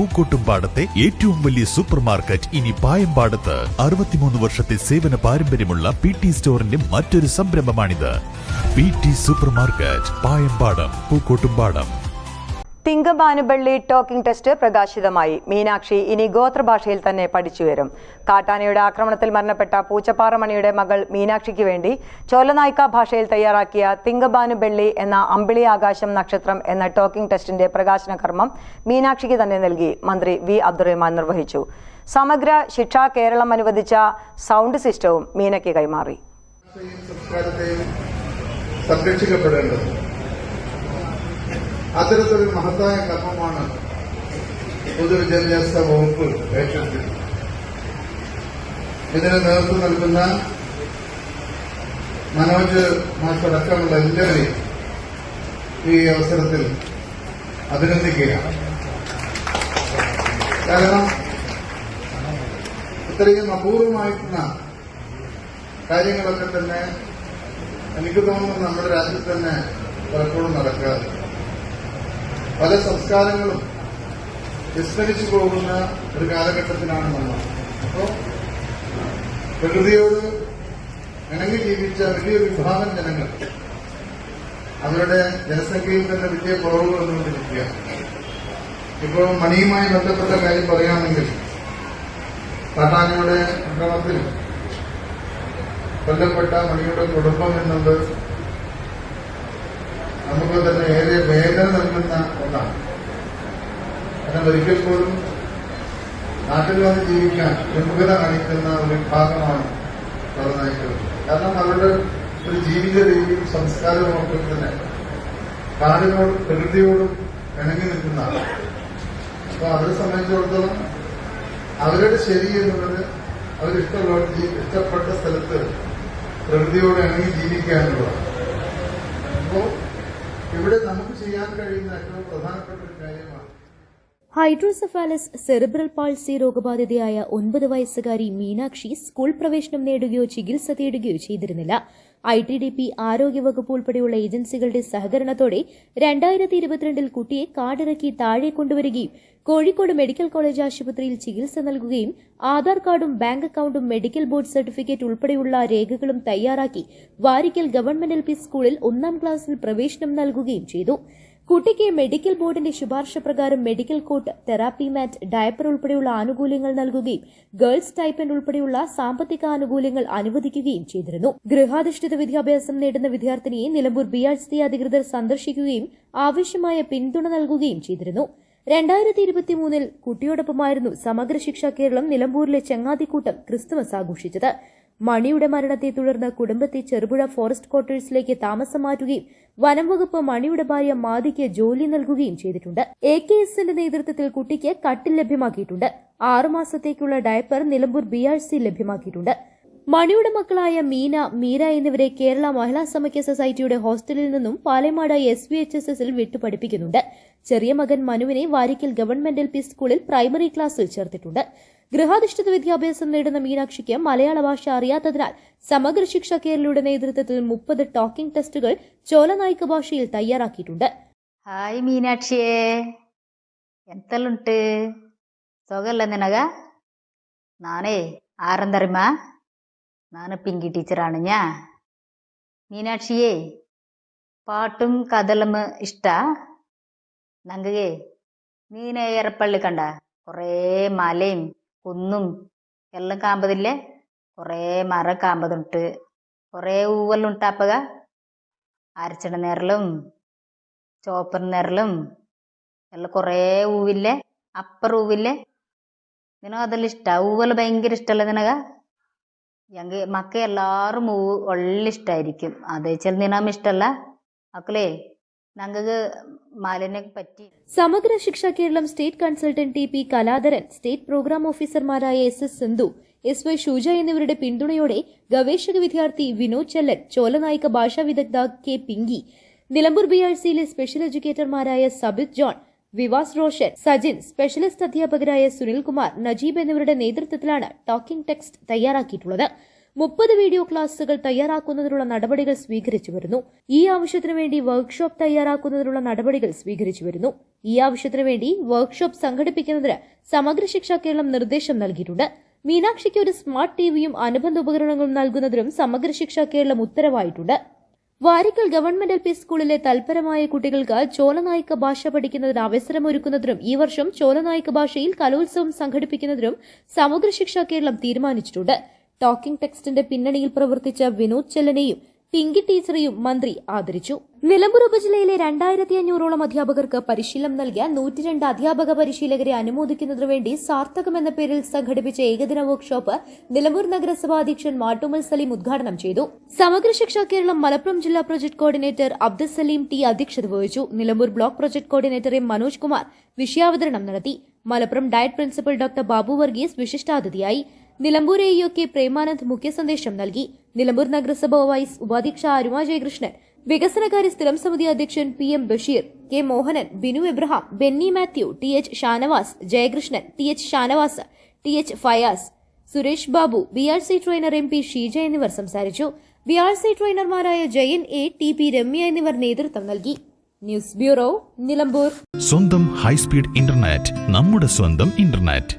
പൂക്കോട്ടുംപാടത്തെ ഏറ്റവും വലിയ super market ഇനി പായമ്പാടത്ത്. 63 വർഷത്തെ സേവന പാരമ്പര്യമുള്ള PT സ്റ്റോറിന്റെ മറ്റൊരു സംരംഭമാണിത്. PT super market, Payambadam, Pookkottumpadam. തിങ്കബാനുപള്ളി ടോക്കിംഗ് ടെസ്റ്റ് പ്രകാശിതമായി. മീനാക്ഷി ഇനി ഗോത്രഭാഷയിൽ തന്നെ പഠിച്ചുവരും. കാട്ടാനയുടെ ആക്രമണത്തിൽ മരണപ്പെട്ട പൂച്ചപ്പാറമണിയുടെ മകൾ മീനാക്ഷിക്ക് വേണ്ടി ചോലനായിക്ക ഭാഷയിൽ തയ്യാറാക്കിയ തിങ്കബാനുപള്ളി എന്ന അമ്പിളി ആകാശം നക്ഷത്രം എന്ന ടോക്കിംഗ് ടെസ്റ്റിന്റെ പ്രകാശന കർമ്മം മീനാക്ഷിക്ക് തന്നെ നൽകി മന്ത്രി V. അബ്ദുറഹ്മാൻ നിർവഹിച്ചു. സമഗ്ര ശിക്ഷാ കേരളം അനുവദിച്ച സൗണ്ട് സിസ്റ്റവും മീനയ്ക്ക് കൈമാറി. അത്തരത്തിലൊരു മഹത്തായ കർമ്മമാണ് പൊതുവിദ്യാഭ്യാസ വകുപ്പ് ഏറ്റെടുത്തത്. ഇതിന് നേതൃത്വം നൽകുന്ന മനോജ് മാഷടക്കമുള്ള എല്ലാവരെയും ഈ അവസരത്തിൽ അഭിനന്ദിക്കുകയാണ്. കാരണം ഇത്രയും അപൂർവമായിട്ടുള്ള കാര്യങ്ങളൊക്കെ തന്നെ എനിക്ക് തോന്നുന്നു നമ്മുടെ രാജ്യത്ത് തന്നെ പലപ്പോഴും നടക്കാറ്. പല സംസ്കാരങ്ങളും വിസ്മരിച്ചു പോകുന്ന ഒരു കാലഘട്ടത്തിലാണ് നമ്മൾ. അപ്പോൾ പ്രകൃതിയോട് ഇണങ്ങി ജീവിച്ച വലിയൊരു വിഭാഗം ജനങ്ങൾ അവരുടെ ജനസംഖ്യയിൽ തന്നെ വലിയ കുറവ് വന്നുകൊണ്ടിരിക്കുക. ഇപ്പോൾ മണിയുമായി ബന്ധപ്പെട്ട കാര്യം പറയുകയാണെങ്കിൽ കാട്ടാനയുടെ അക്രമത്തിൽ കൊല്ലപ്പെട്ട മണിയുടെ കുടുംബം എന്നത് നമുക്ക് തന്നെ ഏറെ വേദന നൽകുന്ന ഒന്നാണ്. എന്നാൽ ഒരിക്കൽ പോലും നാട്ടിൽ വന്ന് ജീവിക്കാൻ വിമുഖത കാണിക്കുന്ന ഒരു വിഭാഗമാണ് ചോലനായ്ക്കൾ. കാരണം അവരുടെ ഒരു ജീവിത രീതിയും സംസ്കാരവും ഒക്കെ തന്നെ കാടിനോടും പ്രകൃതിയോടും ഇണങ്ങി നിൽക്കുന്നതാണ്. അപ്പൊ അവരെ സംബന്ധിച്ചിടത്തോളം അവരുടെ ശരി എന്നുള്ളത് ഇഷ്ടപ്പെട്ട സ്ഥലത്ത് പ്രകൃതിയോട് ഇണങ്ങി ജീവിക്കുക എന്നുള്ളതാണ്. അപ്പോ ഇവിടെ നമുക്ക് ചെയ്യാൻ കഴിയുന്ന ഏറ്റവും പ്രധാനപ്പെട്ട ഒരു കാര്യമാണ്. ഹൈഡ്രോസെഫാലസ് സെറിബ്രൽ പാൾസി രോഗബാധിതയായ 9 വയസ്സുകാരി മീനാക്ഷി സ്കൂൾ പ്രവേശനം നേടുകയോ ചികിത്സ തേടുകയോ ചെയ്തിരുന്നില്ല. ITDP, ആരോഗ്യവകുപ്പ് ഉൾപ്പെടെയുള്ള ഏജൻസികളുടെ സഹകരണത്തോടെ 2022 കുട്ടിയെ കാടിറക്കി താഴെ കൊണ്ടുവരികയും കോഴിക്കോട് മെഡിക്കൽ കോളേജ് ആശുപത്രിയിൽ ചികിത്സ നൽകുകയും ആധാർ കാർഡും ബാങ്ക് അക്കൌണ്ടും മെഡിക്കൽ ബോർഡ് സർട്ടിഫിക്കറ്റ് ഉൾപ്പെടെയുള്ള രേഖകളും തയ്യാറാക്കി വാരിക്കൽ ഗവൺമെന്റ് LP സ്കൂളിൽ 1ാം ക്ലാസ്സിൽ പ്രവേശനം നൽകുകയും ചെയ്തു. കുട്ടിക്ക് മെഡിക്കൽ ബോർഡിന്റെ ശുപാർശ പ്രകാരം മെഡിക്കൽ കോട്ട്, തെറാപ്പി മാറ്റ്, ഡയപ്പർ ഉൾപ്പെടെയുള്ള ആനുകൂല്യങ്ങൾ നൽകുകയും ഗേൾസ് സ്റ്റൈപ്പൻഡ് ഉൾപ്പെടെയുള്ള സാമ്പത്തിക ആനുകൂല്യങ്ങൾ അനുവദിക്കുകയും ചെയ്തിരുന്നു. ഗൃഹാധിഷ്ഠിത വിദ്യാഭ്യാസം നേടുന്ന വിദ്യാർത്ഥിനിയെ നിലമ്പൂർ BRC അധികൃതർ സന്ദർശിക്കുകയും ആവശ്യമായ പിന്തുണ നൽകുകയും ചെയ്തിരുന്നു. 2023 കുട്ടിയോടൊപ്പമായിരുന്നു സമഗ്ര ശിക്ഷാ കേരളം നിലമ്പൂരിലെ ചങ്ങാതിക്കൂട്ടം ക്രിസ്തുമസ് ആഘോഷിച്ചത്. മണിയുടെ മരണത്തെ തുടർന്ന് കുടുംബത്തെ ചെറുപുഴ ഫോറസ്റ്റ് ക്വാർട്ടേഴ്സിലേക്ക് താമസം മാറ്റുകയും വനം വകുപ്പ് മണിയുടെ ഭാര്യ മാതിക്ക് ജോലി നൽകുകയും ചെയ്തിട്ടുണ്ട്. AKSന്റെ നേതൃത്വത്തിൽ കുട്ടിക്ക് കട്ടിൽ ലഭ്യമാക്കിയിട്ടുണ്ട്. 6 മാസത്തേക്കുള്ള ഡയപ്പർ നിലമ്പൂർ BRC ലഭ്യമാക്കിയിട്ടുണ്ട്. മണിയുടെ മക്കളായ മീന, മീര എന്നിവരെ കേരള മഹിളാ സമാഖ്യ സൊസൈറ്റിയുടെ ഹോസ്റ്റലിൽ നിന്നും പാലമാട് SVHSSൽ വിട്ടുപഠിപ്പിക്കുന്നുണ്ട്. ചെറിയ മകൻ മനുവിനെ വാരിക്കൽ ഗവൺമെന്റ് LP സ്കൂളിൽ പ്രൈമറി ക്ലാസ്സിൽ ചേർത്തിട്ടുണ്ട്. ഗൃഹാധിഷ്ഠിത വിദ്യാഭ്യാസം നേടുന്ന മീനാക്ഷിക്ക് മലയാള ഭാഷ അറിയാത്തതിനാൽ സമഗ്ര ശിക്ഷ കേരളയുടെ നേതൃത്വത്തിൽ 30 ടോക്കിംഗ് ടെസ്റ്റുകൾ ചോലനായിക്ക ഭാഷയിൽ തയ്യാറാക്കിയിട്ടുണ്ട്. ഹായ് മീനാക്ഷിയേ, ಎಂತಲ್ಲುಂಟು ಸೊಗಲ್ಲ ನಿನಗ? ನಾನೇ ಆರಂದರಿಮಾ, ನಾನು ಪಿಂಗಿ ಟೀಚറാണ് ഞാൻ. മീനാക്ഷിയേ, പാട്ടും കഥലും ഇഷ്ട? നങ്കേ നീനെ ഏറപ്പള്ളി കണ്ട കുറേ മലയും കുന്നും എല്ലാം കാമ്പതില്ലേ? കുറേ മരം കാമ്പതുണ്ട്, കുറേ ഊവല്ലുണ്ടാപ്പക, അരച്ചണ നേരലും ചോപ്പർ നേരലും എല്ലാം കുറേ ಹೂವಿല്ലേ, ಅಪ್ಪರ ಹೂವಿല്ലേ? ನಿನಗೆ ಅದೆಲ್ಲ ಇಷ್ಟ? ಹೂವೆಲ್ಲ ഭയങ്കര ഇഷ്ടമല്ല നിനಗ? മക്ക എല്ലാവരും ഒള്ള ഇഷ്ടമായിരിക്കും. അതേച്ചാൽ നിനാമ ഇഷ്ടമല്ല മക്കളെ. ഞങ്ങൾക്ക് മാലിനെ പറ്റി Samagra Shiksha Keralam state consultant TP Kaladharan, state programme ഓഫീസർമാരായ SS സിന്ധു, SY ഷൂജ എന്നിവരുടെ പിന്തുണയോടെ ഗവേഷക വിദ്യാർത്ഥി വിനോദ് ചെല്ലൻ, ചോലനായിക്ക ഭാഷാ വിദഗ്ധ K പിങ്കി, നിലമ്പൂർ BRCയിലെ സ്പെഷ്യൽ എഡ്യൂക്കേറ്റർമാരായ സബിത് ജോൺ, വിവാസ് റോഷൻ, സജിൻ, സ്പെഷ്യലിസ്റ്റ് അധ്യാപകരായ സുനിൽകുമാർ, നജീബ് എന്നിവരുടെ നേതൃത്വത്തിലാണ് ടോക്കിംഗ് ടെക്സ്റ്റ് തയ്യാറാക്കിയിട്ടുള്ളത്. 30 വീഡിയോ ക്ലാസുകൾ തയ്യാറാക്കുന്നതിനുള്ള നടപടികൾ സ്വീകരിച്ചു വരുന്നു. ഈ ആവശ്യത്തിനു വേണ്ടി വർക്ക്ഷോപ്പ് തയ്യാറാക്കുന്നതിനുള്ള നടപടികൾ സ്വീകരിച്ചു വരുന്നു. ഈ ആവശ്യത്തിനു വേണ്ടി വർക്ക്ഷോപ്പ് സംഘടിപ്പിക്കുന്നതിന് സമഗ്ര ശിക്ഷ കേരളം നിർദ്ദേശം നൽകിയിട്ടുണ്ട്. മീനാക്ഷിക്ക് ഒരു സ്മാർട്ട് ടിവിയും അനുബന്ധ ഉപകരണങ്ങളും നൽകുന്നതിനും സമഗ്ര ശിക്ഷ കേരളം ഉത്തരവായിട്ടുണ്ട്. വാരിക്കൽ ഗവൺമെന്റ് LP സ്കൂളിലെ തൽപരമായ കുട്ടികൾക്ക് ചോലനായിക ഭാഷ പഠിക്കുന്നതിന് അവസരമൊരുക്കുന്നതിനും ഈ വർഷം ചോലനായിക ഭാഷയിൽ കലോത്സവം സംഘടിപ്പിക്കുന്നതിനും സമഗ്ര ശിക്ഷ കേരളം തീരുമാനിച്ചിട്ടുണ്ട്. ടോക്കിംഗ് ടെക്സ്റ്റിന്റെ പിന്നണിയിൽ പ്രവർത്തിച്ച വിനോദ് ചെല്ലനെയും പിങ്കി ടീച്ചറെയും മന്ത്രി ആദരിച്ചു. നിലമ്പൂർ ഉപജില്ലയിലെ 2500ഓളം അധ്യാപകർക്ക് പരിശീലനം നൽകിയ 102 അധ്യാപക പരിശീലകരെ അനുമോദിക്കുന്നതിനു വേണ്ടി സാർത്ഥകം എന്ന പേരിൽ സംഘടിപ്പിച്ച ഏകദിന വർക്ക്ഷോപ്പ് നിലമ്പൂർ നഗരസഭാ അധ്യക്ഷൻ മാട്ടുമൽ സലീം ഉദ്ഘാടനം ചെയ്തു. സമഗ്ര ശിക്ഷ കേരളം മലപ്പുറം ജില്ലാ project coordinator Abdul Saleem T അധ്യക്ഷത വഹിച്ചു. Nilambur block project coordinator M Manoj Kumar വിഷയാവതരണം നടത്തി. Malappuram DIET principal doctor Babu Varghese വിശിഷ്ടാതിഥിയായി. നിലമ്പൂർ AEO കെ പ്രേമാനന്ദ് മുഖ്യ സന്ദേശം നൽകി. നിലമ്പൂർ നഗരസഭ വൈസ് ഉപാധ്യക്ഷ അരുമ ജയകൃഷ്ണൻ, വികസനകാര്യ സ്ഥിരം സമിതി അധ്യക്ഷൻ PM Basheer, K Mohanan, Binu Abraham, Benny Mathew, TH Shanavas, Jayakrishnan, TH Shanavas, TH Fayas, Suresh Babu, BRC trainer MP Sheeja എന്നിവർ സംസാരിച്ചു. BRC ട്രെയിനർമാരായ Jayan A, TP Ramya എന്നിവർ നേതൃത്വം നൽകി. News bureau, Nilambur. സ്വന്തം ഹൈസ്പീഡ് ഇന്റർനെറ്റ്, നമ്മുടെ സ്വന്തം ഇന്റർനെറ്റ്.